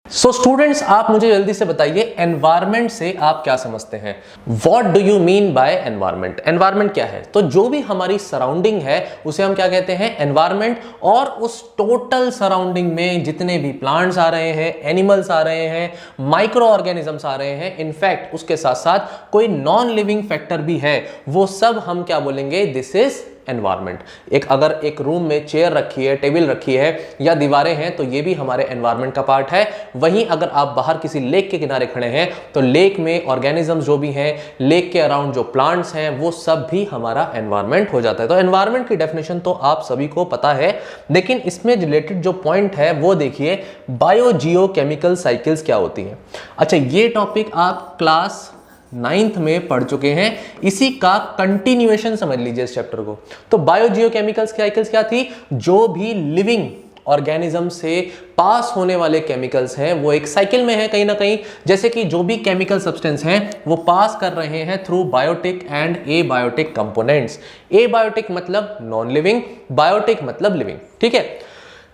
So students, आप मुझे जल्दी से बताइए एनवायरनमेंट से आप क्या समझते हैं। What do you mean by environment? Environment क्या है? तो जो भी हमारी सराउंडिंग है उसे हम क्या कहते हैं? एनवायरनमेंट। और उस टोटल सराउंडिंग में जितने भी प्लांट्स आ रहे हैं, एनिमल्स आ रहे हैं, माइक्रो ऑर्गेनिजम्स आ रहे हैं, इनफैक्ट उसके साथ साथ कोई नॉन लिविंग फैक्टर भी है, वो सब हम क्या बोलेंगे? This is environment. अगर एक रूम में चेयर रखी है, टेबल रखी है या दीवारें हैं तो ये भी हमारे एनवायरनमेंट का पार्ट है। वहीं अगर आप बाहर किसी लेक के किनारे खड़े हैं तो लेक में ऑर्गेनिजम्स जो भी हैं, लेक के अराउंड जो प्लांट्स हैं, वो सब भी हमारा एनवायरनमेंट हो जाता है। तो एनवायरनमेंट की डेफिनेशन तो आप सभी को पता है, लेकिन इसमें रिलेटेड जो पॉइंट है वो देखिए, बायो जियो केमिकल साइकिल्स क्या होती हैं। अच्छा, ये टॉपिक आप क्लास 9th में पढ़ चुके हैं, इसी का कंटिन्यूएशन समझ लीजिए इस चैप्टर को। तो बायो जियोकेमिकल साइकिल्स क्या थी? जो भी लिविंग ऑर्गेनिज्म से पास होने वाले केमिकल्स हैं वो एक साइकिल में है कहीं ना कहीं। जैसे कि जो भी केमिकल सब्सटेंस हैं वो पास कर रहे हैं through biotic and abiotic components. Abiotic मतलब नॉन लिविंग, बायोटिक मतलब लिविंग। ठीक है,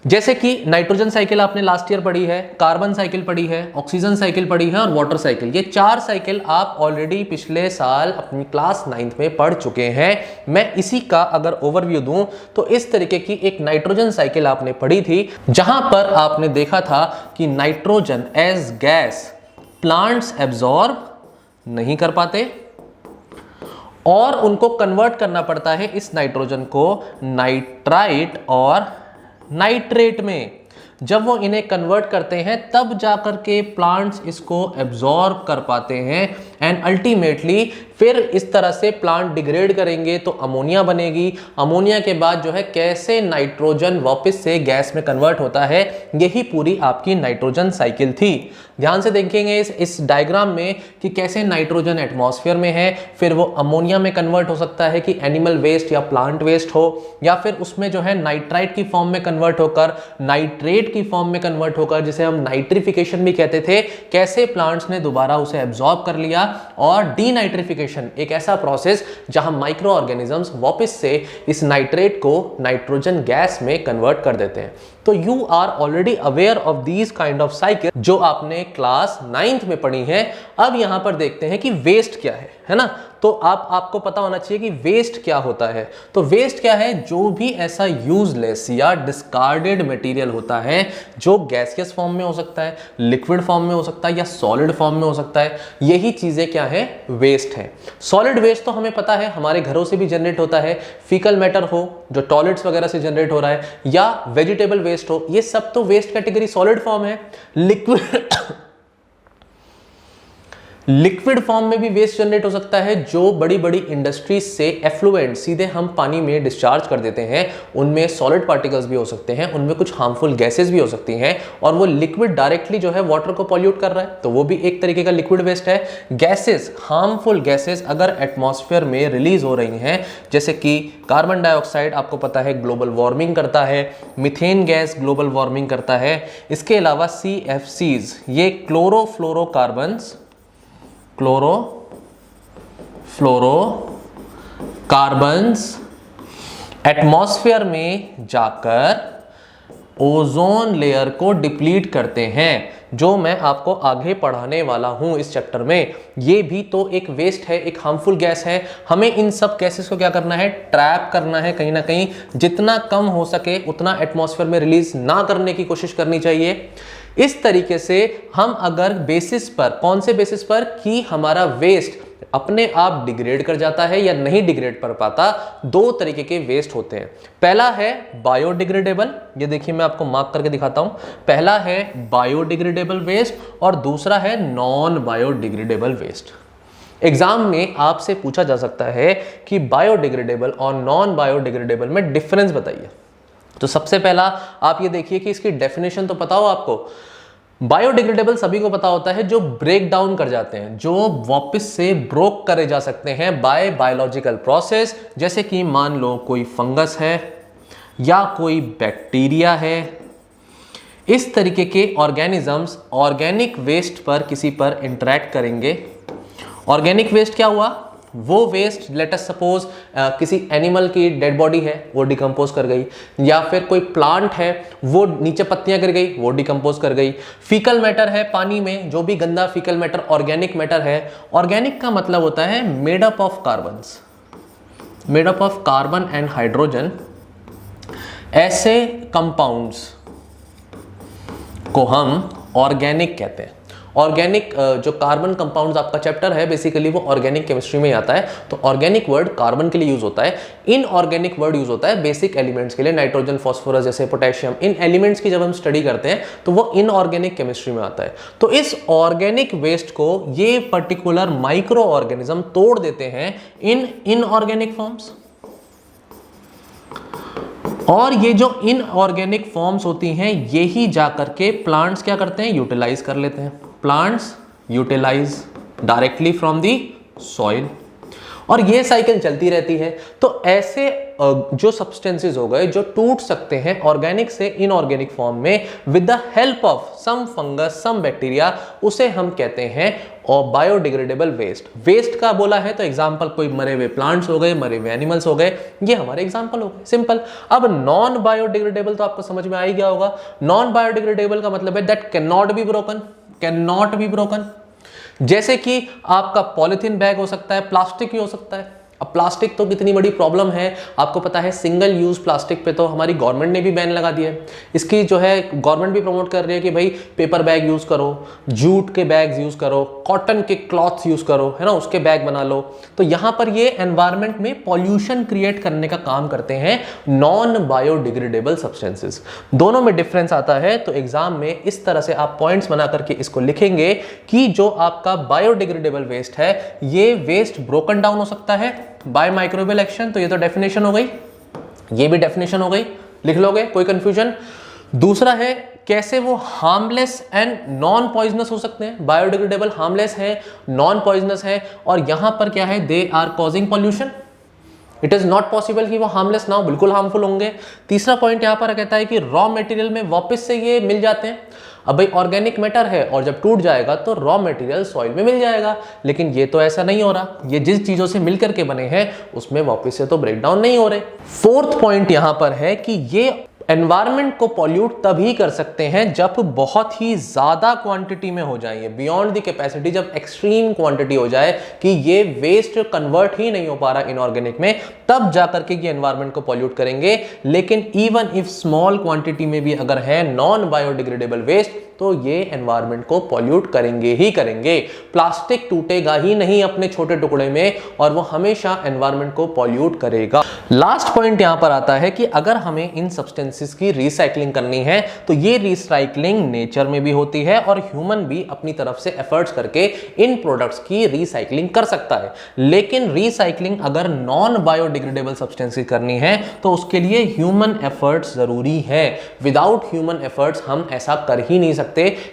जैसे कि नाइट्रोजन साइकिल आपने लास्ट ईयर पढ़ी है, कार्बन साइकिल पढ़ी है, ऑक्सीजन साइकिल पढ़ी है और वाटर साइकिल। ये 4 साइकिल आप ऑलरेडी पिछले साल अपनी क्लास 9th में पढ़ चुके हैं। मैं इसी का अगर ओवरव्यू दूं तो इस तरीके की एक नाइट्रोजन साइकिल आपने पढ़ी थी, जहां पर आपने देखा था कि nitrogen as gas plants absorb नहीं कर पाते और उनको कन्वर्ट करना पड़ता है इस नाइट्रोजन को नाइट्राइट और नाइट्रेट में। जब वो इन्हें कन्वर्ट करते हैं तब जाकर के प्लांट्स इसको एब्जॉर्ब कर पाते हैं एंड अल्टीमेटली फिर इस तरह से प्लांट डिग्रेड करेंगे तो अमोनिया बनेगी। अमोनिया के बाद जो है कैसे नाइट्रोजन वापस से गैस में कन्वर्ट होता है, यही पूरी आपकी नाइट्रोजन साइकिल थी। ध्यान से देखेंगे इस डायग्राम में कि कैसे नाइट्रोजन एटमॉस्फेयर में है, फिर वो अमोनिया में कन्वर्ट हो सकता है कि एनिमल वेस्ट या प्लांट वेस्ट हो, या फिर उसमें जो है नाइट्राइट की फॉर्म में कन्वर्ट होकर नाइट्रेट की फॉर्म में कन्वर्ट होकर, जिसे हम नाइट्रिफिकेशन भी कहते थे, कैसे प्लांट्स ने दोबारा उसे एब्जॉर्ब कर लिया। और डीनाइट्रिफिकेशन एक ऐसा प्रोसेस जहां माइक्रो ऑर्गेनिजम्स वापस से इस नाइट्रेट को नाइट्रोजन गैस में कन्वर्ट कर देते हैं। तो you are already aware of these kind of cycle जो आपने क्लास 9th में पढ़ी है। अब यहां पर देखते हैं कि वेस्ट क्या है ना। तो आपको पता होना चाहिए कि वेस्ट क्या होता है। तो वेस्ट क्या है? जो भी ऐसा यूजलेस या डिस्कार्डेड मटेरियल होता है जो गैसियस फॉर्म में हो सकता है, लिक्विड फॉर्म में हो सकता है या सॉलिड फॉर्म में हो सकता है, यही चीजें क्या है? वेस्ट है। सॉलिड वेस्ट तो हमें पता है हमारे घरों से भी जनरेट होता है, फीकल मैटर हो जो टॉयलेट्स वगैरह से जनरेट हो रहा है, या वेजिटेबल वेस्ट हो, ये सब तो वेस्ट कैटेगरी सॉलिड फॉर्म है। लिक्विड फॉर्म में भी वेस्ट जनरेट हो सकता है जो बड़ी बड़ी इंडस्ट्रीज से एफ्लुएंट सीधे हम पानी में डिस्चार्ज कर देते हैं, उनमें सॉलिड पार्टिकल्स भी हो सकते हैं, उनमें कुछ हार्मफुल गैसेस भी हो सकती हैं, और वो लिक्विड डायरेक्टली जो है वाटर को पॉल्यूट कर रहा है, तो वो भी एक तरीके का लिक्विड वेस्ट है। गैसेस, हार्मफुल गैसेस अगर एटमॉस्फेयर में रिलीज हो रही हैं, जैसे कि कार्बन डाइऑक्साइड आपको पता है ग्लोबल वार्मिंग करता है, मिथेन गैस ग्लोबल वार्मिंग करता है, इसके अलावा CFCs ये क्लोरोफ्लोरोकार्बन्स, कार्बन्स एटमॉस्फेयर में जाकर ओजोन लेयर को डिप्लीट करते हैं, जो मैं आपको आगे पढ़ाने वाला हूं इस चैप्टर में। ये भी तो एक वेस्ट है, एक हार्मफुल गैस है। हमें इन सब गैसेस को क्या करना है? ट्रैप करना है कहीं ना कहीं, जितना कम हो सके उतना एटमॉस्फेयर में रिलीज ना करने की कोशिश करनी चाहिए। इस तरीके से हम अगर बेसिस पर, कौन से बेसिस पर कि हमारा वेस्ट अपने आप डिग्रेड कर जाता है या नहीं डिग्रेड कर पाता, 2 तरीके के वेस्ट होते हैं। पहला है बायोडिग्रेडेबल, ये देखिए मैं आपको मार्क करके दिखाता हूं। पहला है बायोडिग्रेडेबल वेस्ट और दूसरा है नॉन बायोडिग्रेडेबल वेस्ट। एग्जाम में आपसे पूछा जा सकता है कि बायोडिग्रेडेबल और नॉन बायोडिग्रेडेबल में डिफरेंस बताइए। तो सबसे पहला आप ये देखिए कि इसकी डेफिनेशन तो पता हो आपको। बायोडिग्रेडेबल सभी को पता होता है जो ब्रेक डाउन कर जाते हैं, जो वापस से ब्रोक करे जा सकते हैं बाय बायोलॉजिकल प्रोसेस, जैसे कि मान लो कोई फंगस है या कोई बैक्टीरिया है। इस तरीके के ऑर्गेनिजम्स ऑर्गेनिक वेस्ट पर किसी पर इंटरेक्ट करेंगे। ऑर्गेनिक वेस्ट क्या हुआ? वो वेस्ट लेट अस सपोज किसी एनिमल की डेड बॉडी है वो डिकम्पोज कर गई, या फिर कोई प्लांट है वो नीचे पत्तियां गिर गई वो डिकम्पोज कर गई। फीकल मैटर है पानी में, जो भी गंदा फीकल मैटर ऑर्गेनिक मैटर है। ऑर्गेनिक का मतलब होता है made up of carbons, made up of carbon and hydrogen. ऐसे कंपाउंड्स को हम ऑर्गेनिक कहते हैं। ऑर्गेनिक जो कार्बन कंपाउंड्स आपका चैप्टर है बेसिकली वो ऑर्गेनिक केमिस्ट्री में आता है, तो ऑर्गेनिक वर्ड कार्बन के लिए यूज होता है। इनऑर्गेनिक वर्ड यूज होता है बेसिक एलिमेंट्स के लिए, नाइट्रोजन, फास्फोरस जैसे पोटेशियम। इन एलिमेंट्स की जब हम स्टडी करते हैं तो वो इनऑर्गेनिक केमिस्ट्री में आता है। तो इस ऑर्गेनिक वेस्ट को ये पर्टिकुलर माइक्रो ऑर्गेनिज्म तोड़ देते हैं इन इनऑर्गेनिक फॉर्म्स, और ये जो इनऑर्गेनिक फॉर्म्स होती हैं यही जाकर के प्लांट्स क्या करते हैं, यूटिलाइज कर लेते हैं। Plants utilise directly from the soil, और ये साइकिल चलती रहती है। तो ऐसे जो सब्सटेंसेस हो गए जो टूट सकते हैं ऑर्गेनिक से इनऑर्गेनिक फॉर्म में with the help of some fungus, some bacteria, उसे हम कहते हैं और बायोडिग्रेडेबल वेस्ट। वेस्ट का बोला है तो एग्जांपल कोई मरे हुए प्लांट्स हो गए, मरे हुए एनिमल्स हो गए, ये हमारे एग्जांपल हो गए, सिंपल। अब नॉन बायोडिग्रेडेबल तो आपको समझ में आ ही गया होगा। नॉन बायोडिग्रेडेबल का मतलब है that can not be broken, can not be broken. जैसे कि आपका पॉलिथीन बैग हो सकता है, प्लास्टिक भी हो सकता है। अब प्लास्टिक तो कितनी बड़ी प्रॉब्लम है आपको पता है। सिंगल यूज प्लास्टिक पे तो हमारी गवर्नमेंट ने भी बैन लगा दिया है। इसकी जो है गवर्नमेंट भी प्रमोट कर रही है कि भाई पेपर बैग यूज करो, जूट के बैग्स यूज करो, कॉटन के क्लॉथ्स यूज करो, है ना, उसके बैग बना लो। तो यहां पर ये एनवायरमेंट में पॉल्यूशन क्रिएट करने का काम करते हैं नॉन बायोडिग्रेडेबल सब्सटेंसेस। दोनों में डिफरेंस आता है। तो एग्जाम में इस तरह से आप पॉइंट्स बना करके इसको लिखेंगे कि जो आपका बायोडिग्रेडेबल वेस्ट है ये वेस्ट ब्रोकन डाउन हो सकता है बाय माइक्रोबियल एक्शन। तो ये तो डेफिनेशन हो गई, ये भी डेफिनेशन हो गई, लिख लोगे, कोई कंफ्यूजन। दूसरा है कैसे वो हार्मलेस एंड नॉन पॉइजनस हो सकते हैं। बायोडिग्रेडेबल हार्मलेस है, नॉन पॉइजनस है, और यहां पर क्या है, they are causing pollution. It is not possible कि वो हार्मलेस ना हो, बिल्कुल हार्मफुल होंगे। तीसरा पॉइंट यहां पर कहता है कि रॉ मटेरियल में वापस से ये मिल जाते हैं। अब भाई ऑर्गेनिक मैटर है और जब टूट जाएगा तो रॉ मटेरियल सॉइल में मिल जाएगा, लेकिन ये तो ऐसा नहीं हो रहा। ये जिस चीजों से मिलकर के बने हैं उसमें वापस से तो ब्रेक डाउन नहीं हो रहे। फोर्थ पॉइंट यहां पर है कि ये एनवायरनमेंट को पॉल्यूट तभी कर सकते हैं जब बहुत ही ज्यादा क्वांटिटी में हो जाए, बियॉन्ड द कैपेसिटी, जब एक्सट्रीम क्वांटिटी हो जाए कि ये वेस्ट कन्वर्ट ही नहीं हो पा रहा इनऑर्गेनिक में, तब जाकर के ये एनवायरनमेंट को पॉल्यूट करेंगे। लेकिन इवन इफ स्मॉल क्वांटिटी में भी अगर है नॉन बायोडिग्रेडेबल वेस्ट तो ये एनवायरनमेंट को पॉल्यूट करेंगे ही करेंगे। प्लास्टिक टूटेगा ही नहीं अपने छोटे टुकड़े में और वो हमेशा एनवायरनमेंट को पॉल्यूट करेगा। लास्ट पॉइंट यहां पर आता है कि अगर हमें इन सब्सटेंसेस की रिसाइकलिंग करनी है तो ये रिसाइकलिंग नेचर में भी होती है और ह्यूमन भी अपनी तरफ से एफर्ट्स करके इन प्रोडक्ट्स की रिसाइकलिंग कर सकता है। लेकिन रिसाइकलिंग अगर नॉन बायोडिग्रेडेबल सब्सटेंस की करनी है तो उसके लिए ह्यूमन एफर्ट्स जरूरी है। विदाउट ह्यूमन एफर्ट्स हम ऐसा कर ही नहीं सकते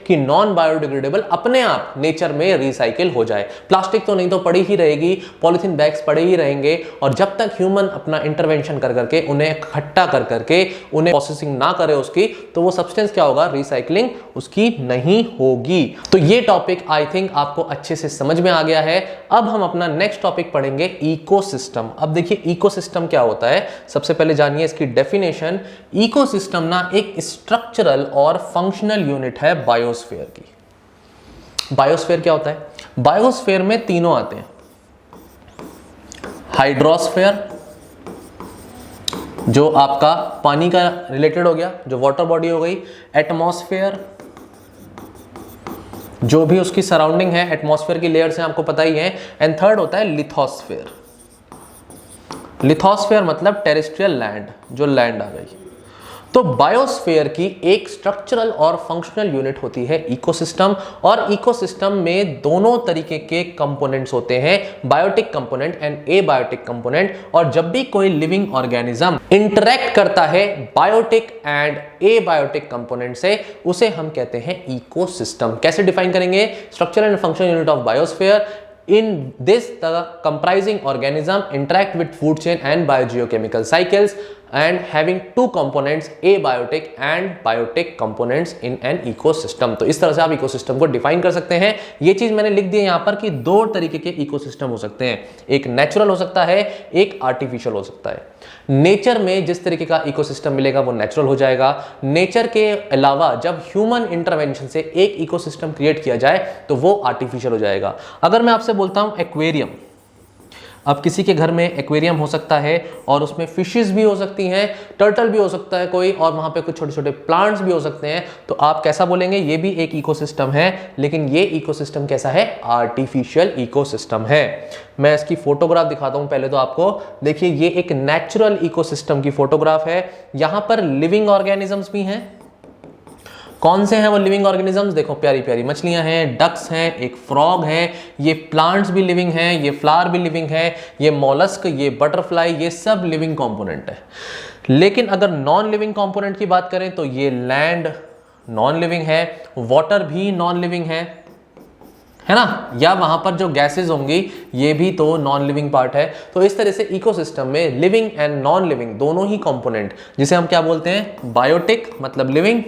कि नॉन बायोडिग्रेडेबल अपने आप नेचर में रिसाइकिल हो जाए। प्लास्टिक तो नहीं तो पड़ी ही रहेगी, पॉलिथीन बैग्स पड़े ही रहेंगे, और जब तक ह्यूमन अपना इंटरवेंशन कर करके उन्हें इकट्ठा कर करके उन्हें प्रोसेसिंग ना करे उसकी, तो वो सब्सटेंस क्या होगा, रिसाइकलिंग उसकी नहीं होगी। तो ये टॉपिक आई थिंक आपको अच्छे से समझ में आ गया है। अब हम अपना नेक्स्ट टॉपिक पढ़ेंगे इकोसिस्टम। अब देखिए इकोसिस्टम क्या होता है, सबसे पहले जानिए इसकी डेफिनेशन। इकोसिस्टम ना एक स्ट्रक्चरल और फंक्शनल यूनिट है बायोस्फीयर की। बायोस्फीयर क्या होता है, बायोस्फीयर में तीनों आते हैं, हाइड्रोस्फीयर जो आपका पानी का रिलेटेड हो गया, जो वाटर बॉडी हो गई, एटमॉस्फेयर जो भी उसकी सराउंडिंग है, एटमॉस्फेयर की लेयर्स हैं आपको पता ही है, एंड थर्ड होता है लिथोस्फेयर। लिथोस्फेयर मतलब टेरेस्ट्रियल लैंड, जो लैंड आ गई। तो बायोस्फीयर की एक स्ट्रक्चरल और फंक्शनल यूनिट होती है इकोसिस्टम, और इकोसिस्टम में दोनों तरीके के कंपोनेंट्स होते हैं, biotic component and abiotic component. और जब भी कोई लिविंग ऑर्गेनिज्म इंटरैक्ट करता है बायोटिक एंड एबायोटिक कंपोनेंट से, उसे हम कहते हैं इकोसिस्टम। कैसे डिफाइन करेंगे, structural and functional unit of biosphere. In this, the comprising organism interact with food chain and biogeochemical cycles, and having two components, abiotic and biotic components in an ecosystem। तो इस तरह से आप ecosystem को define कर सकते हैं। ये चीज मैंने लिख दी है यहां पर कि दो तरीके के इकोसिस्टम हो सकते हैं, एक नेचुरल हो सकता है, एक आर्टिफिशियल हो सकता है। नेचर में जिस तरीके का इकोसिस्टम मिलेगा वो नेचुरल हो जाएगा। नेचर के अलावा जब ह्यूमन इंटरवेंशन से एक इकोसिस्टम क्रिएट किया जाए तो वो आर्टिफिशियल हो जाएगा। अगर मैं आपसे बोलता हूं एक्वेरियम, अब किसी के घर में एक्वेरियम हो सकता है और उसमें फिशेस भी हो सकती हैं, टर्टल भी हो सकता है कोई, और वहां पे कुछ छोटे छोटे प्लांट्स भी हो सकते हैं, तो आप कैसा बोलेंगे? ये भी एक इकोसिस्टम है, लेकिन ये इकोसिस्टम कैसा है? आर्टिफिशियल इकोसिस्टम है। मैं इसकी फोटोग्राफ दिखाता हूं पहले तो आपको। देखिए ये एक नेचुरल इकोसिस्टम की फोटोग्राफ है। यहां पर लिविंग ऑर्गेनिजम्स भी हैं। कौन से हैं वो लिविंग ऑर्गेनिजम्स? देखो प्यारी प्यारी मछलियां हैं, डक्स हैं, एक फ्रॉग है, ये प्लांट्स भी लिविंग हैं, ये फ्लावर भी लिविंग है, ये मॉलस्क, ये बटरफ्लाई, ये सब लिविंग कंपोनेंट है। लेकिन अगर नॉन लिविंग कंपोनेंट की बात करें तो ये लैंड नॉन लिविंग है, वाटर भी नॉन लिविंग है ना, या वहां पर जो गैसेस होंगी ये भी तो नॉन लिविंग पार्ट है। तो इस तरह से इकोसिस्टम में लिविंग एंड नॉन लिविंग दोनों ही कंपोनेंट, जिसे हम क्या बोलते हैं? बायोटिक मतलब लिविंग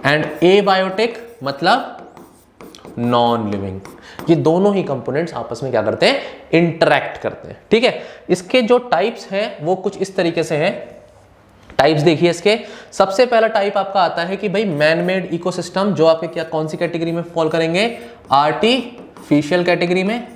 एंड एबायोटिक मतलब नॉन लिविंग, ये दोनों ही कंपोनेंट्स आपस में क्या करते हैं? इंटरैक्ट करते हैं। ठीक है, इसके जो टाइप्स हैं वो कुछ इस तरीके से हैं। टाइप्स देखिए इसके, सबसे पहला टाइप आपका आता है कि भाई मैन मेड इकोसिस्टम, जो आपके क्या कौन सी कैटेगरी में फॉल करेंगे? आर्टिफिशियल कैटेगरी में।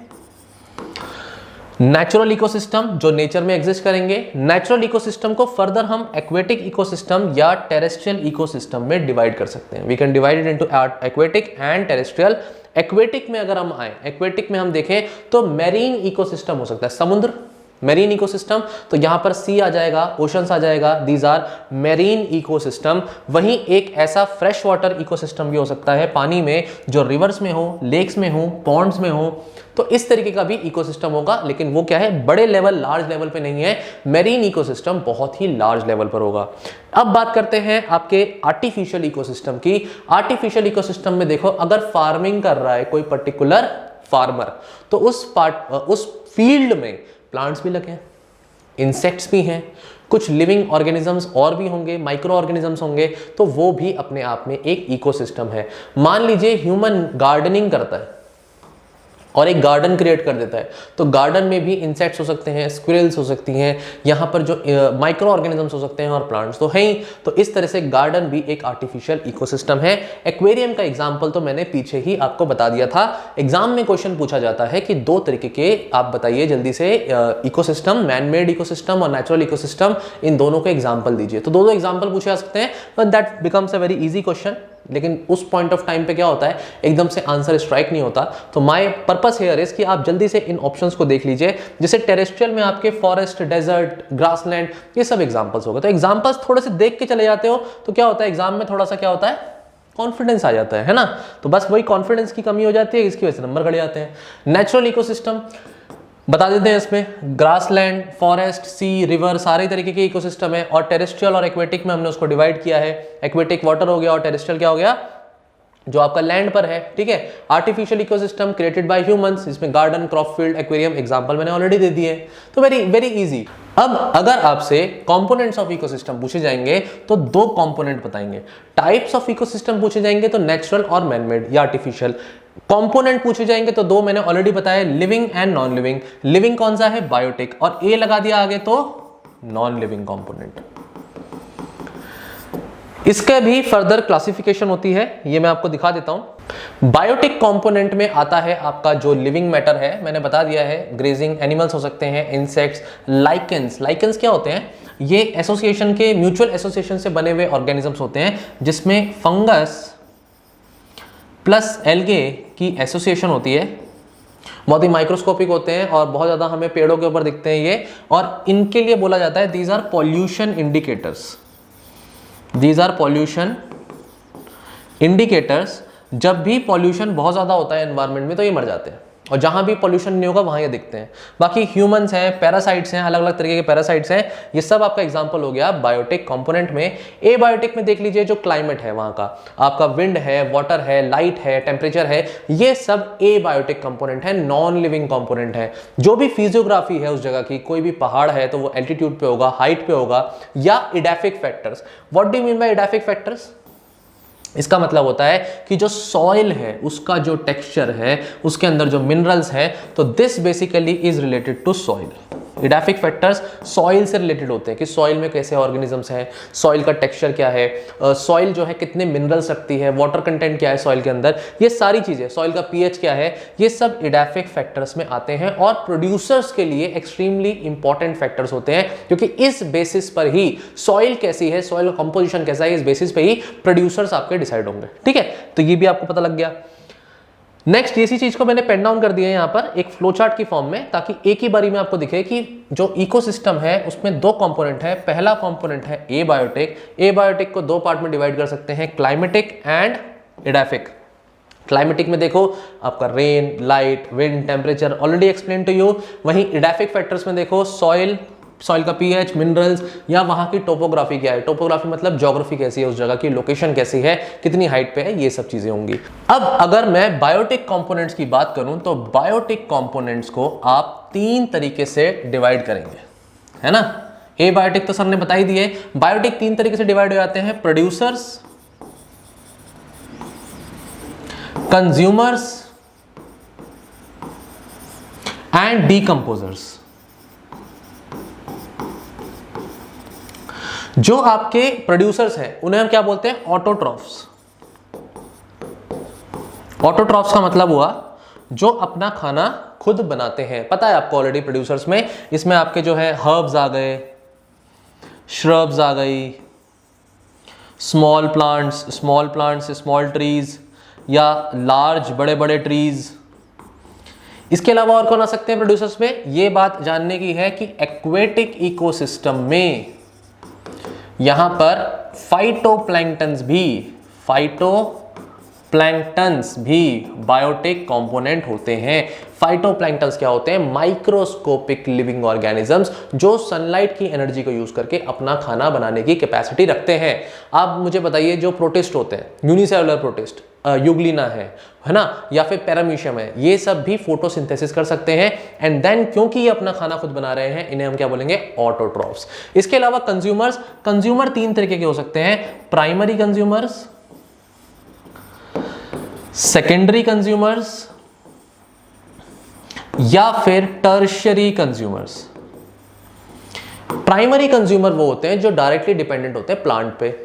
नेचुरल इकोसिस्टम जो नेचर में एग्जिस्ट करेंगे। नेचुरल इकोसिस्टम को फर्दर हम एक्वेटिक इकोसिस्टम या टेरेस्ट्रियल इकोसिस्टम में डिवाइड कर सकते हैं। We can divide it into aquatic and terrestrial. Aquatic में अगर हम आए, एक्वेटिक में हम देखें तो मैरीन इकोसिस्टम हो सकता है, समुद्र, मैरीन इकोसिस्टम, तो यहां पर सी आ जाएगा, ओशंस आ जाएगा, दीज आर मैरीन इकोसिस्टम। वहीं एक ऐसा फ्रेश वाटर इकोसिस्टम भी हो सकता है पानी में, जो रिवर्स में हो, लेक्स में हो, पॉन्ड्स में हो, तो इस तरीके का भी इकोसिस्टम होगा, लेकिन वो क्या है? बड़े लेवल, लार्ज लेवल पे नहीं है। मैरीन इकोसिस्टम बहुत ही लार्ज लेवल पर होगा। अब बात करते हैं आपके आर्टिफिशियल इकोसिस्टम की। आर्टिफिशियल इकोसिस्टम में देखो, अगर फार्मिंग कर रहा है कोई पर्टिकुलर फार्मर, तो उस फील्ड में प्लांट्स भी लगे हैं, इंसेक्ट्स भी हैं, कुछ लिविंग ऑर्गेनिजम्स और भी होंगे, माइक्रो ऑर्गेनिजम्स होंगे, तो वो भी अपने आप में एक इकोसिस्टम है। मान लीजिए ह्यूमन गार्डनिंग करता है और एक गार्डन क्रिएट कर देता है, तो गार्डन में भी इंसेक्ट्स हो सकते हैं, स्क्विरल्स हो सकती हैं, यहाँ पर जो माइक्रो ऑर्गेनिजम्स हो सकते हैं और प्लांट्स तो हैं ही। तो इस तरह से गार्डन भी एक आर्टिफिशियल इकोसिस्टम है। एक्वेरियम का एग्जांपल तो मैंने पीछे ही आपको बता दिया था। एग्जाम में क्वेश्चन पूछा जाता है कि दो तरीके के आप बताइए जल्दी से इकोसिस्टम, मैन मेड इकोसिस्टम और नेचुरल इकोसिस्टम, इन दोनों के एग्जाम्पल दीजिए। तो दो एग्जाम्पल पूछे जा सकते हैं, but that becomes a very easy question. लेकिन उस पॉइंट ऑफ टाइम पे क्या होता है, एकदम से आंसर स्ट्राइक नहीं होता। तो माय पर्पस हियर इज कि आप जल्दी से इन ऑप्शंस को देख लीजिए। जैसे टेरेस्ट्रियल में आपके फॉरेस्ट, डेजर्ट, ग्रासलैंड, ये सब एग्जांपल्स हो गए। तो एग्जांपल्स थोड़े से देख के चले जाते हो तो क्या होता है, एग्जाम में थोड़ा सा क्या होता है, कॉन्फिडेंस आ जाता है ना। तो बस वही कॉन्फिडेंस की कमी हो जाती है, इसकी वजह से नंबर घट जाते हैं। नेचुरल इकोसिस्टम बता देते हैं, इसमें ग्रासलैंड, फॉरेस्ट, सी, रिवर, सारे तरीके के इकोसिस्टम है। और टेरेस्ट्रियल और एक्वेटिक में हमने उसको डिवाइड किया है। एक्वेटिक वाटर हो गया और टेरेस्ट्रियल क्या हो गया, जो आपका लैंड पर है। ठीक है, artificial ecosystem created by humans, इसमें garden, crop field, aquarium, example मैंने ऑलरेडी दे दिए। तो वेरी वेरी इजी। अब अगर आपसे कंपोनेंट्स ऑफ इकोसिस्टम पूछे जाएंगे तो दो कंपोनेंट बताएंगे। टाइप्स ऑफ इकोसिस्टम पूछे जाएंगे तो नेचुरल और मैनमेड या आर्टिफिशियल। कंपोनेंट पूछे जाएंगे तो दो मैंने ऑलरेडी बताया, living and non living. Living कौन सा है? बायोटिक, और ए लगा दिया आगे तो नॉन लिविंग कंपोनेंट। इसका भी फर्दर क्लासिफिकेशन होती है, ये मैं आपको दिखा देता हूं। बायोटिक कंपोनेंट में आता है आपका जो लिविंग मैटर है, मैंने बता दिया है, ग्रेजिंग एनिमल्स हो सकते हैं, इंसेक्ट्स, लाइकेंस। लाइकेंस क्या होते हैं? ये एसोसिएशन के, म्यूचुअल एसोसिएशन से बने हुए ऑर्गेनिजम्स होते हैं, जिसमें फंगस प्लस एल्गे की एसोसिएशन होती है। बहुत ही माइक्रोस्कोपिक होते हैं और बहुत ज्यादा हमें पेड़ों के ऊपर दिखते हैं ये, और इनके लिए बोला जाता है these are pollution indicators. These are pollution indicators. जब भी पॉल्यूशन बहुत ज्यादा होता है एनवायरनमेंट में तो ये मर जाते हैं। और जहां भी पॉल्यूशन नहीं होगा वहां ये दिखते हैं। बाकी ह्यूमंस हैं, पैरासाइट्स हैं, अलग अलग तरीके के पैरासाइट्स हैं, ये सब आपका एग्जांपल हो गया बायोटिक कंपोनेंट में। एबायोटिक में देख लीजिए जो क्लाइमेट है वहां का, आपका विंड है, वाटर है, लाइट है, टेम्परेचर है, ये सब एबायोटिक कंपोनेंट है, नॉन लिविंग कंपोनेंट है। जो भी फिजियोग्राफी है उस जगह की, कोई भी पहाड़ है तो वो एल्टीट्यूड पे होगा, हाइट पे होगा, या edaphic factors. What do you mean by edaphic factors? इसका मतलब होता है कि जो सॉइल है उसका जो टेक्सचर है, उसके अंदर जो मिनरल्स हैं, तो this basically is related to soil. Edaphic factors soil से रिलेटेड होते हैं कि सॉइल में कैसे ऑर्गेनिजम्स हैं, सॉइल का टेक्सचर क्या है, सॉइल जो है कितने मिनरल्स रखती है, वाटर कंटेंट क्या है सॉइल के अंदर, ये सारी चीजें, सॉइल का पीएच क्या है, ये सब इडेफिक फैक्टर्स में आते हैं और प्रोड्यूसर्स के लिए एक्सट्रीमली इंपॉर्टेंट फैक्टर्स होते हैं, क्योंकि इस बेसिस पर ही सॉइल कैसी है, सॉइल का कंपोजिशन कैसा है, इस बेसिस पर ही प्रोड्यूसर्स आपके डिसाइड होंगे। ठीक है, तो ये भी आपको पता लग गया। नेक्स्ट इसी चीज को मैंने पेन डाउन कर दिया है यहां पर एक फ्लो चार्ट की फॉर्म में, ताकि एक ही बारी में आपको दिखे कि जो इकोसिस्टम है उसमें दो कंपोनेंट है। पहला कंपोनेंट है एबायोटिक। एबायोटिक को दो पार्ट में डिवाइड कर सकते हैं, क्लाइमेटिक एंड इडेफिक। क्लाइमेटिक में देखो आपका rain, light, wind, temperature, already explain to you. वहीं इडेफिक फैक्टर्स में देखो सॉइल, सॉइल का पीएच, मिनरल्स, या वहां की टोपोग्राफी क्या है। टोपोग्राफी मतलब ज्योग्राफी कैसी है, उस जगह की लोकेशन कैसी है, कितनी हाइट पे है, ये सब चीजें होंगी। अब अगर मैं बायोटिक कंपोनेंट्स की बात करूं तो बायोटिक कंपोनेंट्स को आप तीन तरीके से डिवाइड करेंगे, है ना। एबायोटिक तो सर ने बता ही दिए। बायोटिक तीन तरीके से डिवाइड हो जाते हैं, प्रोड्यूसर्स, कंज्यूमर्स एंड डीकंपोजर्स। जो आपके प्रोड्यूसर्स हैं उन्हें हम क्या बोलते हैं, ऑटोट्रॉफ्स। ऑटोट्रॉफ्स का मतलब हुआ जो अपना खाना खुद बनाते हैं। पता है आपको ऑलरेडी प्रोड्यूसर्स में, इसमें आपके जो है हर्ब्स आ गए, श्रब्स आ गई, स्मॉल प्लांट्स स्मॉल ट्रीज, या लार्ज बड़े बड़े ट्रीज। इसके अलावा और कौन आ सकते हैं प्रोड्यूसर्स में? ये बात जानने की है कि एक्वेटिक इकोसिस्टम में यहां पर फाइटोप्लैंक्टन्स भी बायोटिक कंपोनेंट होते हैं। फाइटोप्लैंक्टन्स क्या होते हैं? माइक्रोस्कोपिक लिविंग ऑर्गेनिजम्स जो सनलाइट की एनर्जी को यूज करके अपना खाना बनाने की कैपेसिटी रखते हैं। आप मुझे बताइए, जो प्रोटिस्ट होते हैं, यूनिसेलुलर प्रोटिस्ट, यूग्लिना है ना, या फिर पैरामीशियम है, ये सब भी फोटोसिंथेसिस कर सकते हैं। एंड देन क्योंकि ये अपना खाना खुद बना रहे हैं, इन्हें हम क्या बोलेंगे? ऑटोट्रॉफ्स। इसके अलावा कंज्यूमर तीन तरीके के हो सकते हैं, प्राइमरी कंज्यूमर्स, सेकेंडरी कंज्यूमर्स, या फिर टर्शियरी कंज्यूमर्स। प्राइमरी कंज्यूमर वो होते हैं जो डायरेक्टली डिपेंडेंट होते हैं प्लांट पे,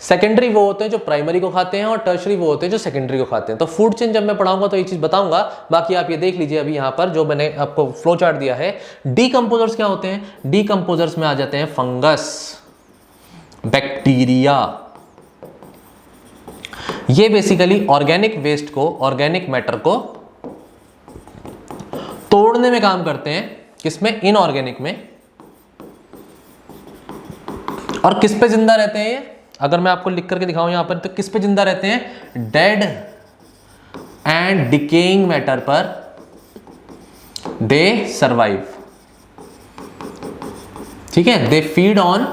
सेकेंडरी वो होते हैं जो प्राइमरी को खाते हैं, और टर्शरी वो होते हैं जो सेकेंडरी को खाते हैं। तो फूड चेन जब मैं पढ़ाऊंगा तो ये चीज बताऊंगा, बाकी आप ये देख लीजिए अभी यहां पर जो मैंने आपको फ्लो चार्ट दिया है। डीकंपोजर्स क्या होते हैं? डीकंपोजर्स में आ जाते हैं फंगस, बैक्टीरिया। ये बेसिकली ऑर्गेनिक वेस्ट को, ऑर्गेनिक मैटर को तोड़ने में काम करते हैं। किसमें? इनऑर्गेनिक में। और किस पे जिंदा रहते हैं ये? अगर मैं आपको लिख करके दिखाऊं यहां पर, तो किस पे जिंदा रहते हैं? डेड एंड डिकेइंग मैटर पर दे सर्वाइव। ठीक है, they feed on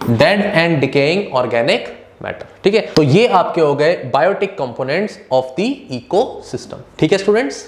dead and decaying organic matter. ठीक है, तो ये आपके हो गए biotic components of the ecosystem. ठीक है स्टूडेंट्स।